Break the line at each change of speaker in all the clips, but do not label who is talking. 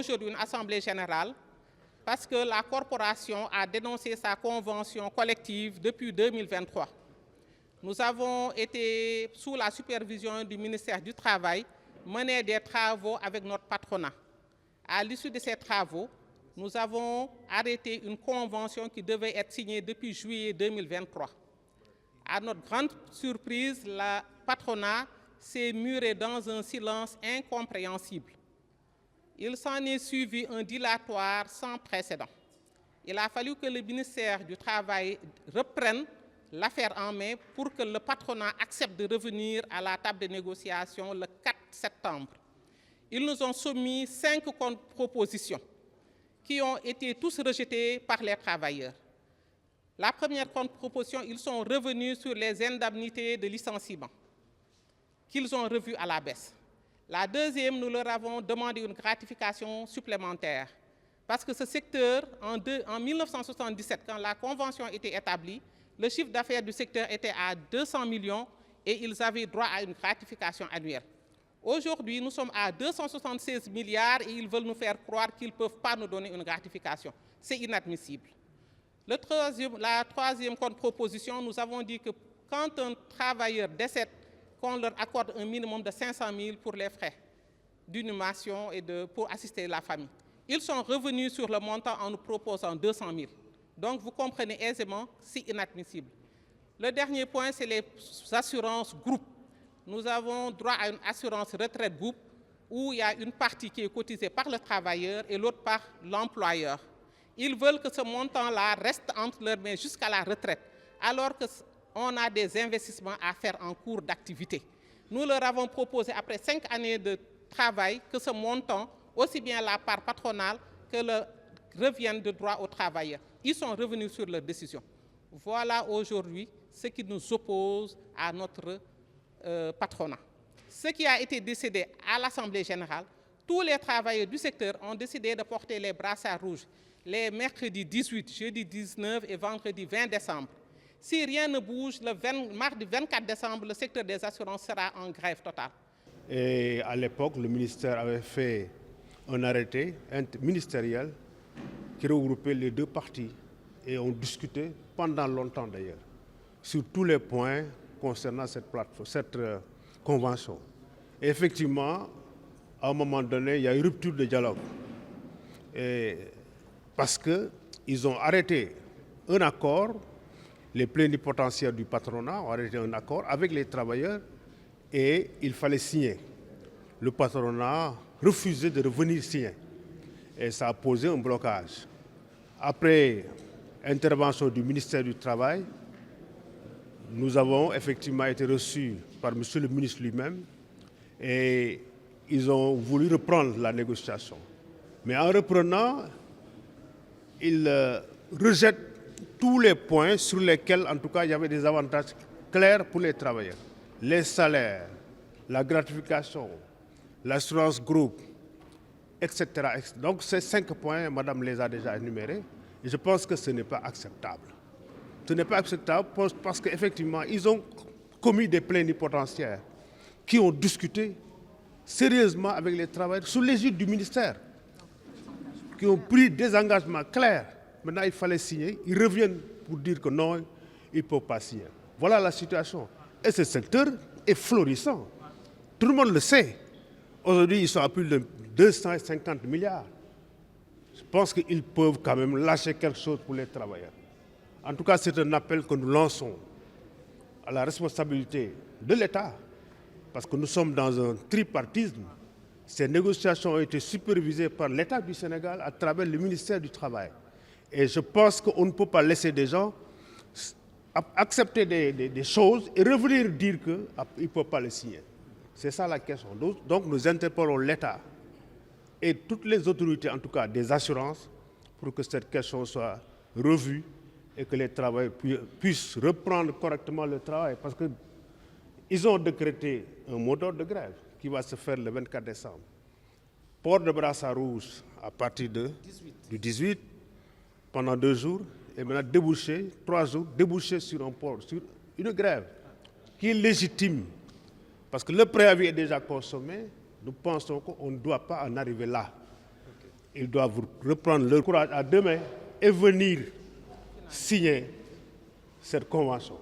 aujourd'hui une assemblée générale parce que la corporation a dénoncé sa convention collective depuis 2023. Nous avons été, sous la supervision du ministère du Travail, mener des travaux avec notre patronat. À l'issue de ces travaux, nous avons arrêté une convention qui devait être signée depuis juillet 2023. À notre grande surprise, le patronat s'est muré dans un silence incompréhensible. Il s'en est suivi un dilatoire sans précédent. Il a fallu que le ministère du Travail reprenne l'affaire en main pour que le patronat accepte de revenir à la table de négociation le 4 septembre. Ils nous ont soumis 5 contre-propositions qui ont été tous rejetées par les travailleurs. La première contre-proposition, ils sont revenus sur les indemnités de licenciement qu'ils ont revues à la baisse. La deuxième, nous leur avons demandé une gratification supplémentaire parce que ce secteur, en 1977, quand la convention était établie, le chiffre d'affaires du secteur était à 200 millions et ils avaient droit à une gratification annuelle. Aujourd'hui, nous sommes à 276 milliards et ils veulent nous faire croire qu'ils ne peuvent pas nous donner une gratification. C'est inadmissible. La troisième contre-proposition, nous avons dit que quand un travailleur décède, qu'on leur accorde un minimum de 500 000 pour les frais d'inhumation et pour assister la famille. Ils sont revenus sur le montant en nous proposant 200 000. Donc vous comprenez aisément, c'est inadmissible. Le dernier point, c'est les assurances groupes. Nous avons droit à une assurance retraite groupe où il y a une partie qui est cotisée par le travailleur et l'autre par l'employeur. Ils veulent que ce montant-là reste entre leurs mains jusqu'à la retraite, alors qu'on a des investissements à faire en cours d'activité. Nous leur avons proposé, après 5 années de travail, que ce montant, aussi bien la part patronale que le revienne de droit aux travailleurs. Ils sont revenus sur leur décision. Voilà aujourd'hui ce qui nous oppose à notre patronat. Ce qui a été décidé à l'Assemblée générale, tous les travailleurs du secteur ont décidé de porter les brassards rouges les mercredis 18, jeudi 19 et vendredi 20 décembre. Si rien ne bouge, le mardi 24 décembre, le secteur des assurances sera en grève totale.
Et à l'époque, le ministère avait fait un arrêté ministériel qui regroupait les deux parties et on discutait pendant longtemps d'ailleurs sur tous les points concernant cette convention. Et effectivement, à un moment donné, il y a eu rupture de dialogue. Parce qu'ils ont arrêté un accord, les plénipotentiaires du patronat ont arrêté un accord avec les travailleurs et il fallait signer. Le patronat refusait de revenir signer et ça a posé un blocage. Après intervention du ministère du Travail, nous avons effectivement été reçus par M. le ministre lui-même et ils ont voulu reprendre la négociation. Mais en reprenant, ils rejettent tous les points sur lesquels, en tout cas, il y avait des avantages clairs pour les travailleurs. Les salaires, la gratification, l'assurance groupe, etc. Donc ces 5 points, Madame les a déjà énumérés, et je pense que ce n'est pas acceptable. Ce n'est pas acceptable parce qu'effectivement, ils ont commis des plénipotentiaires qui ont discuté sérieusement avec les travailleurs sous l'égide du ministère, qui ont pris des engagements clairs. Maintenant, il fallait signer. Ils reviennent pour dire que non, ils ne peuvent pas signer. Voilà la situation. Et ce secteur est florissant. Tout le monde le sait. Aujourd'hui, ils sont à plus de 250 milliards. Je pense qu'ils peuvent quand même lâcher quelque chose pour les travailleurs. En tout cas, c'est un appel que nous lançons à la responsabilité de l'État, parce que nous sommes dans un tripartisme. Ces négociations ont été supervisées par l'État du Sénégal à travers le ministère du Travail. Et je pense qu'on ne peut pas laisser des gens accepter des choses et revenir dire qu'ils ne peuvent pas les signer. C'est ça la question. Donc nous interpellons l'État et toutes les autorités, en tout cas des assurances, pour que cette question soit revue et que les travailleurs puissent reprendre correctement le travail. Parce qu'ils ont décrété un mot d'ordre de grève qui va se faire le 24 décembre. Port de brassard rouge à partir du 18, pendant 2 jours, et maintenant déboucher, 3 jours, déboucher sur un port, sur une grève qui est légitime. Parce que le préavis est déjà consommé, nous pensons qu'on ne doit pas en arriver là. ils doivent reprendre leur courage à deux mains et venir signer cette convention.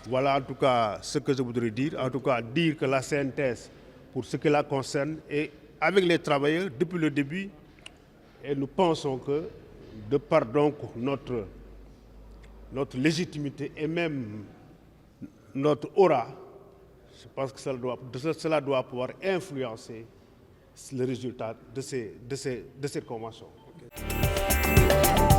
Voilà en tout cas ce que je voudrais dire. En tout cas, dire que la CNTS, pour ce qui la concerne, est avec les travailleurs depuis le début. Et nous pensons que, de par donc notre légitimité et même notre aura, je pense que cela doit pouvoir influencer le résultat de cette convention. Okay.